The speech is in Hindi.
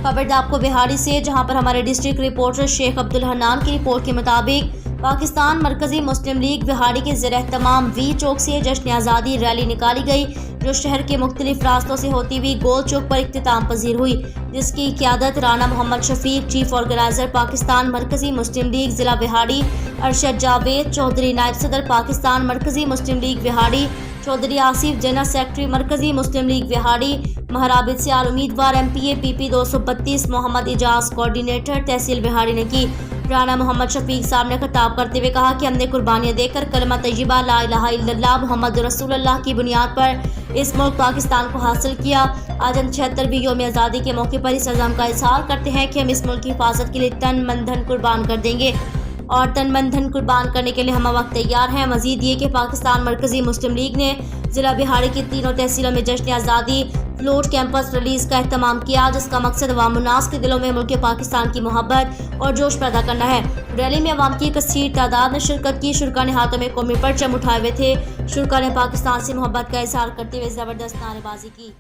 खबर आपको बिहारी से, जहां पर हमारे डिस्ट्रिक्ट रिपोर्टर शेख अब्दुल हन्नान की रिपोर्ट के मुताबिक पाकिस्तान मरकजी मुस्लिम लीग बिहारी के ज़ेर-ए-तमाम वी चौक से जश्न आज़ादी रैली निकाली गई, जो शहर के मुख्तलिफ रास्तों से होती हुई गोल चौक पर इख्तिताम पजीर हुई, जिसकी क़ियादत Rana Mohammad Shafiq, chief organiser Pakistan Markazi Muslim league ज़िला बिहारी, अरशद जावेद चौधरी, नायब सदर Pakistan Markazi Muslim League Bihari, Chaudhry Asif, general secretary Markazi Muslim League Bihari, महराबिद सियाल उम्मीदवार MPA PP 232 Mohammad Ijaz coordinator तहसील बिहारी ने की। राना मोहम्मद शफीक साहब ने खिताब करते हुए कहा कि हमने कुर्बानियाँ देकर कलमा तय्यबा ला इलाहा इल्लल्लाह मोहम्मद रसूलुल्लाह की बुनियाद पर इस मुल्क पाकिस्तान को हासिल किया। आज हम 76वीं यौम आज़ादी के मौके पर इस अज़म का इज़हार करते हैं कि हम इस मुल्क की हिफाजत के लिए तन मन धन कुर्बान कर देंगे और तन मन धन कुर्बान करने के लिए हम वक्त तैयार हैं। मजीद ये कि पाकिस्तान मरकजी मुस्लिम लीग ने ज़िला बिहारी की तीनों तहसीलों में जश्न आज़ादी फ्लोट कैंपस रिलीज़ का अहतमाम किया, जिसका मकसद अवाम उन्नास के दिलों में मुल्क पाकिस्तान की मोहब्बत और जोश पैदा करना है। रैली में अवाम की कसीर तादाद ने शिरकत की। शुरका ने हाथों में कौमी परचम उठाए हुए थे। शुरका ने पाकिस्तान से मोहब्बत का इजहार करते हुए ज़बरदस्त नारेबाजी की।